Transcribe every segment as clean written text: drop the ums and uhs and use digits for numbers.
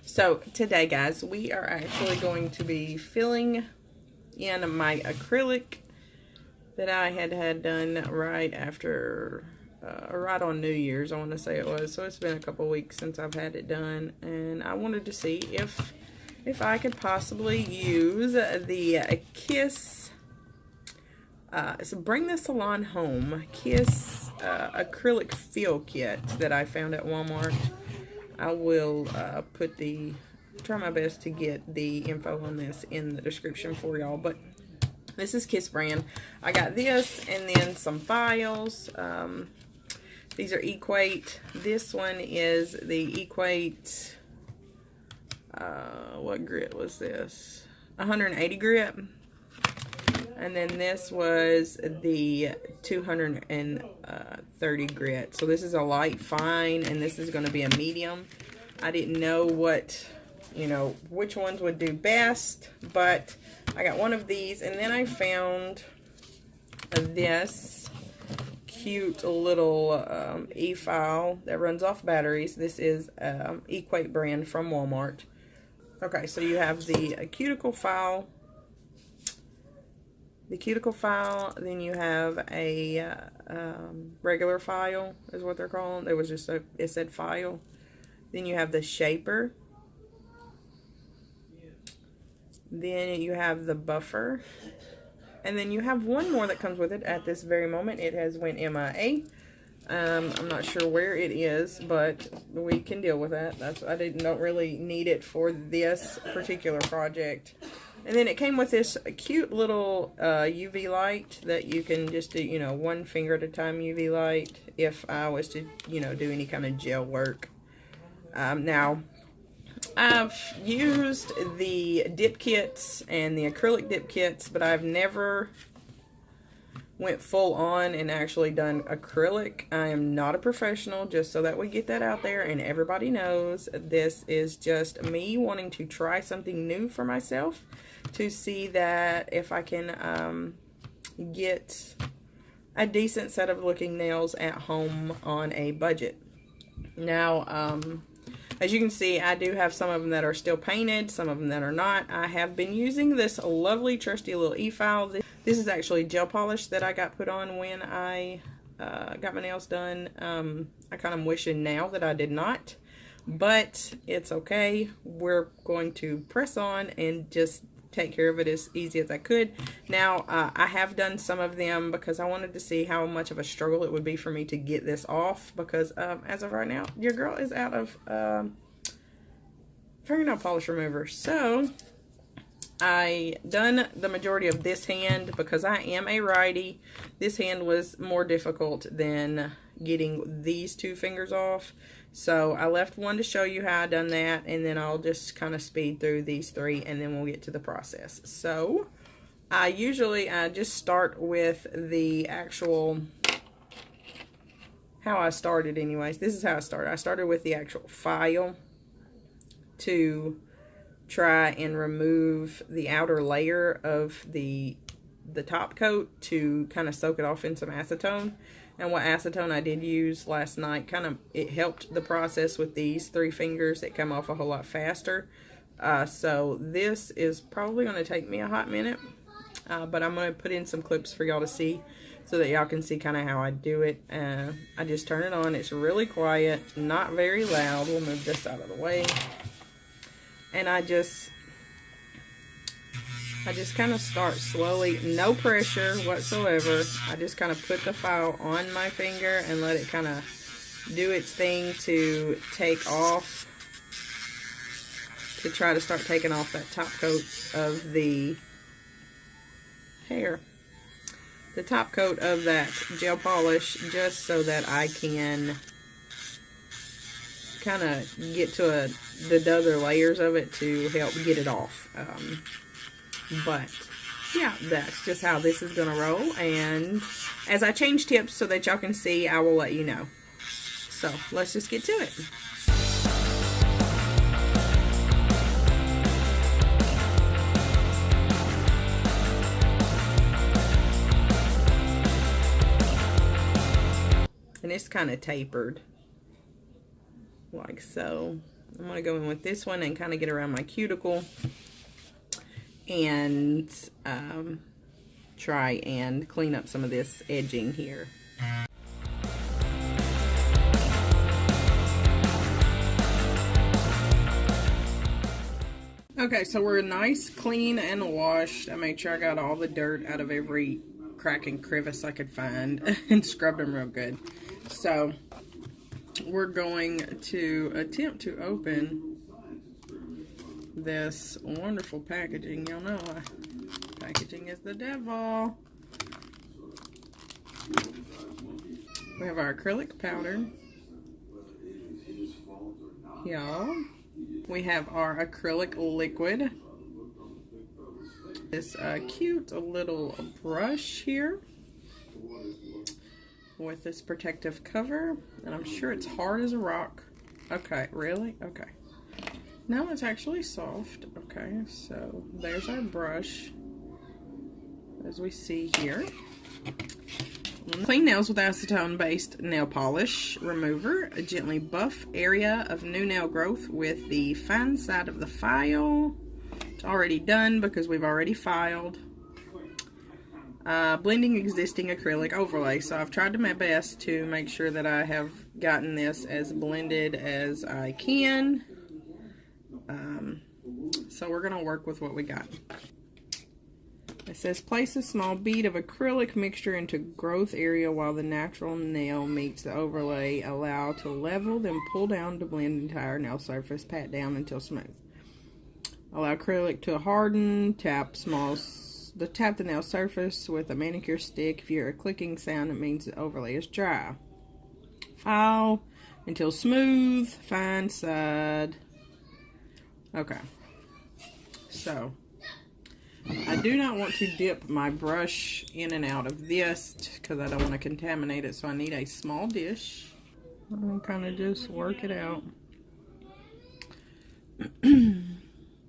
So today, guys, we are actually going to be filling in my acrylic that I had done right after, right on New Year's, I want to say it was. So it's been a couple weeks since I've had it done, and I wanted to see if I could possibly use the Kiss, so Bring the Salon Home Kiss acrylic fill kit that I found at Walmart. I will try my best to get the info on this in the description for y'all, but this is Kiss brand. I got this and then some files. These are Equate. This one is the Equate, what grit was this? 180 grit. And then this was the 230 grit. So this is a light fine, and this is going to be a medium. I didn't know which ones would do best, but I got one of these, and then I found this cute little e-file that runs off batteries. This is Equate brand from Walmart. Okay, so you have the cuticle file. The cuticle file, then you have a regular file, is what they're calling. It was just it said file. Then you have the shaper. Then you have the buffer. And then you have one more that comes with it at this very moment. It has went MIA. I'm not sure where it is, but we can deal with that. I don't really need it for this particular project. And then it came with this cute little UV light that you can just do, one finger at a time UV light if I was to, do any kind of gel work. Now, I've used the dip kits and the acrylic dip kits, but I've never went full on and actually done acrylic. I am not a professional, just so that we get that out there and everybody knows. This is just me wanting to try something new for myself to see that if I can get a decent set of looking nails at home on a budget. Now, as you can see, I do have some of them that are still painted, some of them that are not. I have been using this lovely trusty little e-file. This is actually gel polish that I got put on when I got my nails done. I kind of wishing now that I did not, but it's okay. We're going to press on and just take care of it as easy as I could. Now, I have done some of them because I wanted to see how much of a struggle it would be for me to get this off, because as of right now, your girl is out of fingernail polish remover. So I done the majority of this hand because I am a righty. This hand was more difficult than getting these two fingers off. So I left one to show you how I done that, and then I'll just kind of speed through these three and then we'll get to the process. So I just start with the actual, how I started anyways. This is how I started. I started with the actual file to try and remove the outer layer of the top coat to kind of soak it off in some acetone. And what acetone I did use last night, it helped the process with these three fingers that come off a whole lot faster. So this is probably going to take me a hot minute, but I'm going to put in some clips for y'all to see so that y'all can see kind of how I do it. I just turn it on. It's really quiet, not very loud. We'll move this out of the way. And I just kind of start slowly, no pressure whatsoever. I just kind of put the file on my finger and let it kind of do its thing to take off, to try to start taking off that top coat of the hair. The top coat of that gel polish, just so that I can kind of get to the other layers of it to help get it off. But yeah, that's just how this is gonna roll, and as I change tips so that y'all can see, I will let you know. So let's just get to it. And it's kind of tapered like so. I'm going to go in with this one and kind of get around my cuticle and try and clean up some of this edging here. Okay, so we're nice, clean, and washed. I made sure I got all the dirt out of every crack and crevice I could find and scrubbed them real good. So we're going to attempt to open this wonderful packaging. Y'all know packaging is the devil. We have our acrylic powder. Y'all. We have our acrylic liquid. This cute little brush here with this protective cover, and I'm sure it's hard as a rock. Okay, really? Okay. Now it's actually soft. Okay, so there's our brush, as we see here. Clean nails with acetone-based nail polish remover. Gently buff area of new nail growth with the fine side of the file. It's already done because we've already filed. Blending existing acrylic overlay. So I've tried my best to make sure that I have gotten this as blended as I can. So we're going to work with what we got. It says place a small bead of acrylic mixture into growth area while the natural nail meets the overlay. Allow to level, then pull down to blend entire nail surface. Pat down until smooth. Allow acrylic to harden. Tap the nail surface with a manicure stick. If you hear a clicking sound, it means the overlay is dry. File until smooth. Fine side. Okay. So I do not want to dip my brush in and out of this because I don't want to contaminate it, so I need a small dish. I'm going to kind of just work it out.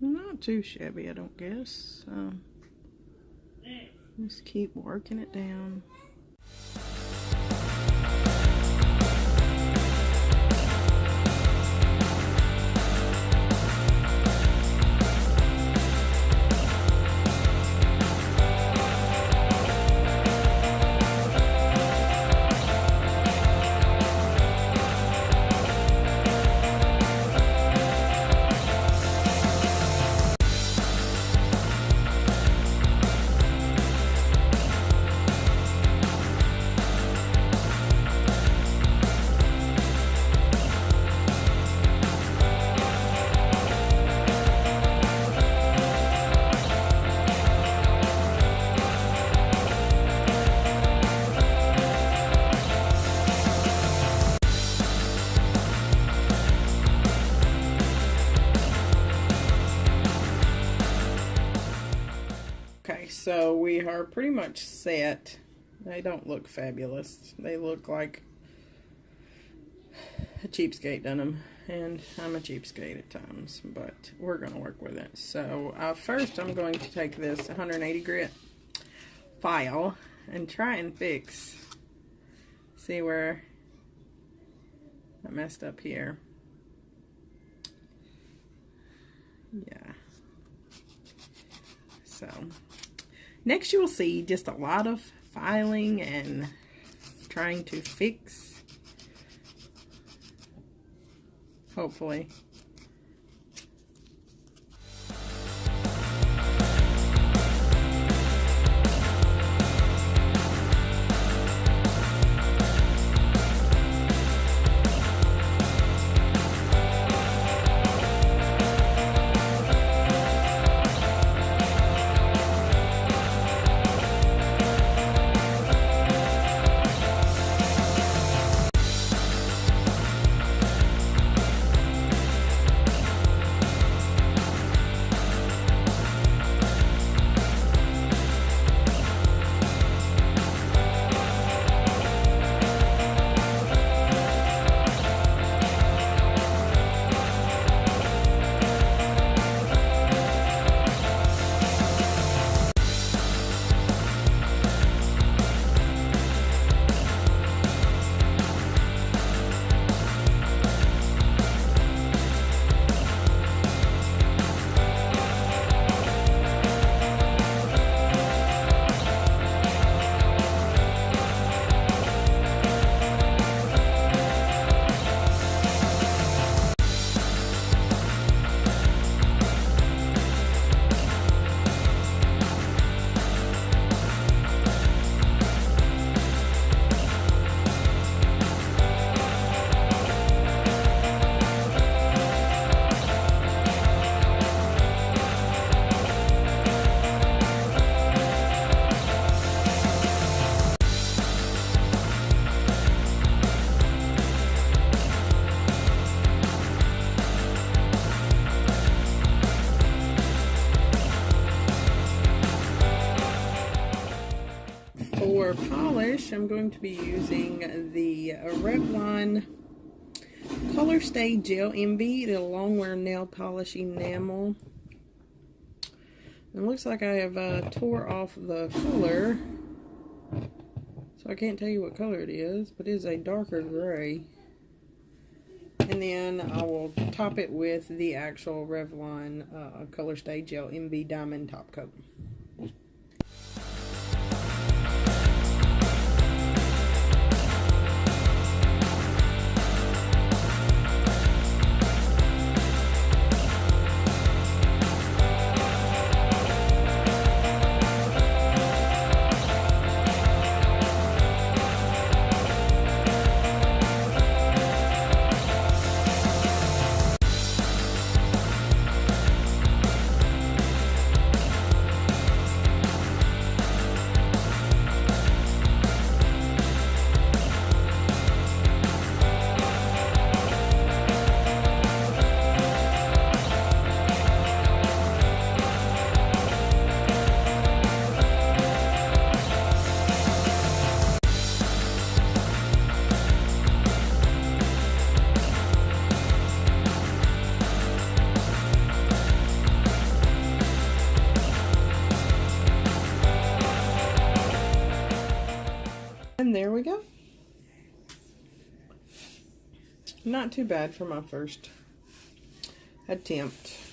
Not too shabby, I don't guess. Just keep working it down. Okay, so we are pretty much set. They don't look fabulous. They look like a cheapskate done them, and I'm a cheapskate at times, but we're going to work with it. So first I'm going to take this 180 grit file and try and see where I messed up here. Yeah. So next you will see just a lot of filing and trying to fix, hopefully. I'm going to be using the Revlon Color Stay Gel Envy, the Longwear Nail Polish Enamel. It looks like I have tore off the color, so I can't tell you what color it is, but it is a darker gray. And then I will top it with the actual Revlon Color Stay Gel Envy Diamond Top Coat. And there we go. Not too bad for my first attempt.